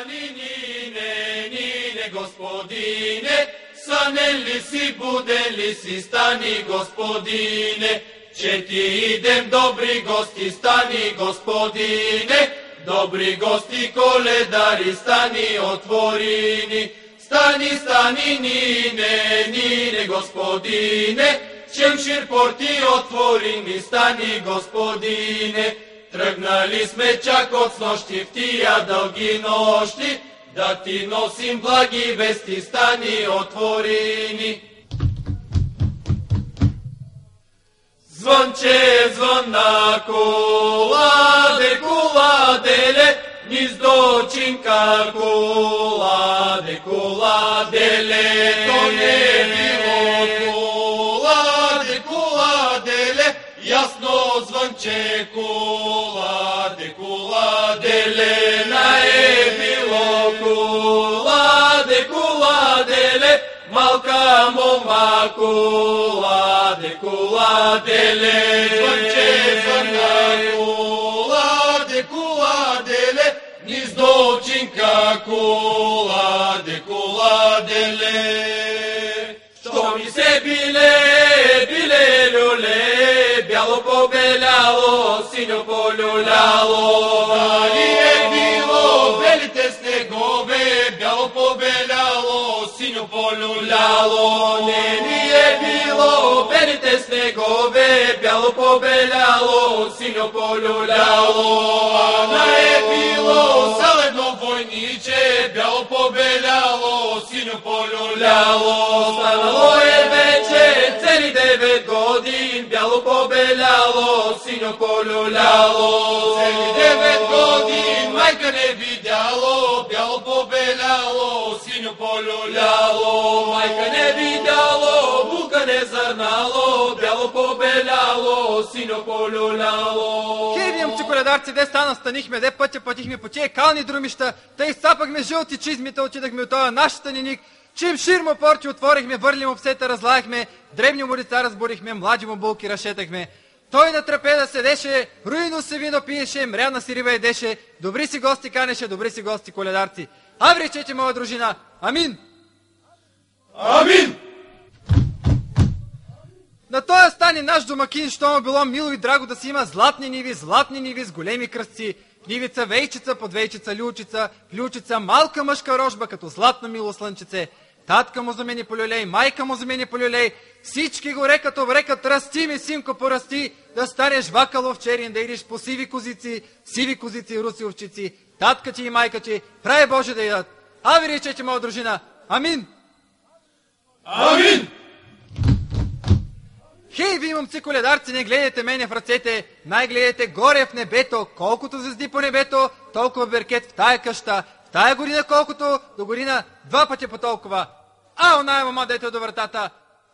stani, nine, gospodine, saneli si, budeli si, stani, gospodine, će ti idem, dobri gosti, stani, gospodine, dobri gosti, koledari, stani, otvorini, stani, nine, gospodine, ćem širporti otvorini, stani, gospodine, trgnali sme čak od snošti, vtija dolgi nošti, da ti nosim blagi vesti, stani, otvorini. Zvonče, zvona, kuladele, niz dočinka, kuladele, to ne bilo, kuladele, jasno zvonče, kuladele, na je bilo, kuladele, malka moma, kuladele, zvonče, zvona, kuladele, niz dočinka, kuladele. Što mi se bile ljule, bjalo pobeljalo, sinjo poljuljalo, da nije bilo velite snegove, bjalo pobeljalo, sinjo poljuljalo, ne nije bilo velite snegove, bjalo pobeljalo, sinjo poljuljalo, a je bilo saledno vojniče, bjalo pobeljalo, sinjo poljuljalo, stanalo je veče, celi 9 godin, bjalo pobeljalo, sinjo poljuljalo, celi 9 godin, majka ne vidjalo, bjalo pobeljalo, sinjo poljuljalo, majka ne vidjalo, bulka ne zarnalo, bjalo pobeljalo, sinjo poljuljalo. Хей, ви момче коледарци, де стана, станихме, де пътя пътихме по тия кални друмища, те изцапахме жълти чизмите, отидахме от този наш станеник, чим ширмо порти отворихме, върли му псета, разлаяхме, дребни му лица разборихме, млади му булки разшетахме. Той на трапеза седеше, руино се вино пиеше, мряна си риба едеше, добри си гости канеше, добри си гости коледарци. А речете, моя дружина, амин! Амин! На този стане наш домакин, що му било мило и драго да си има златни ниви с големи кръстци, нивица, вейчица, подвейчица, лючица, малка мъжка рожба, като златно мило слънчице. Татка му замени по люлей, майка му замени по люлей, всички горе като врекат, расти ми, синко, порасти, да станеш вакал овчерин, да идиш по сиви козици и руси овчици, татка ти и майка ти, прави Боже да идат. А ви речете, моя дружина, амин! Амин! Хей, ви момци коледарци, не гледайте мене в ръцете, най-гледайте горе в небето, колкото звезди по небето, толкова беркет в тая къща, в тая година колкото, до година 2 пъти по толкова. А оная мама, дете до вратата,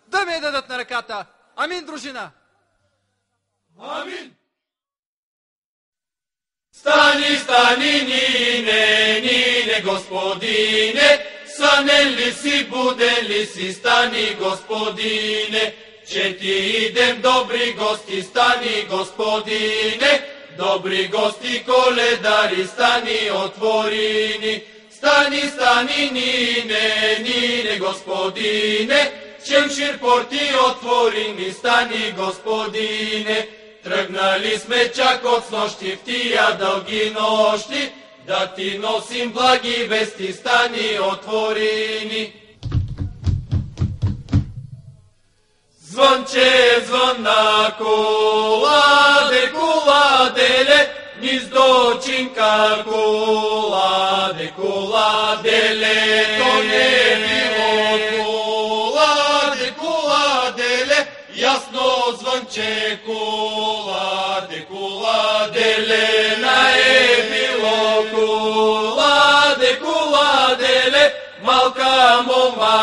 да ми я дадат на ръката. Амин, дружина! Амин! Stani, nine, gospodine, saneli si, budeli si, stani, gospodine, će ti idem, dobri gosti, stani, gospodine, dobri gosti, koledari, stani, otvorini, stani, nine, gospodine, ćem širporti otvorini, stani, gospodine, trgnali sme čak od snošti, vtija dolgi nošti, da ti nosim blagi vesti, stani, otvorini. Zvonče, zvona, kuladele, niz dočinka, kuladele, to ne bilo, kuladele, jasno zvonče, kuladele, na je bilo, kuladele, malka moma,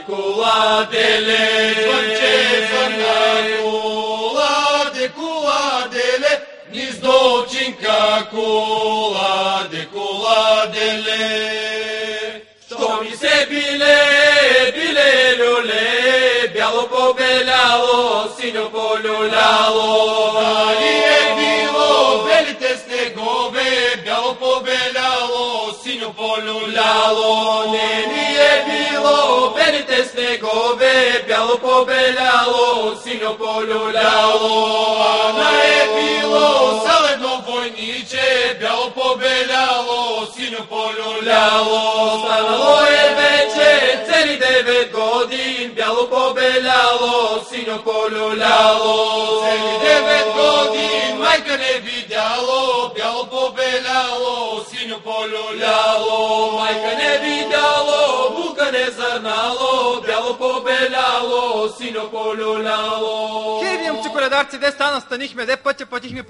kuladele, zvonče, zvona, kuladele, niz dočinka, kuladele. Što mi se bile ljule, bjalo pobeljalo, sinjo poljuljalo, da nije bilo velite snegove, bjalo pobeljalo, полюляло, не ни е било, белите снегове, бяло побеляло, синьо полюляло, а не е било, селедно войниче, бяло побеляло, синьо полюляло, станало е вече цели 9 годин, бяло побеляло, синьо полюляло, цели 9 годин, майка не видяло, бяло побеляло, синьо полюляло, майка не видяло, бука не зърнало, бяло побеляло, синьо полюляло. Хей, вие, момци коледарци, де стана, станихме, де пътя пътихме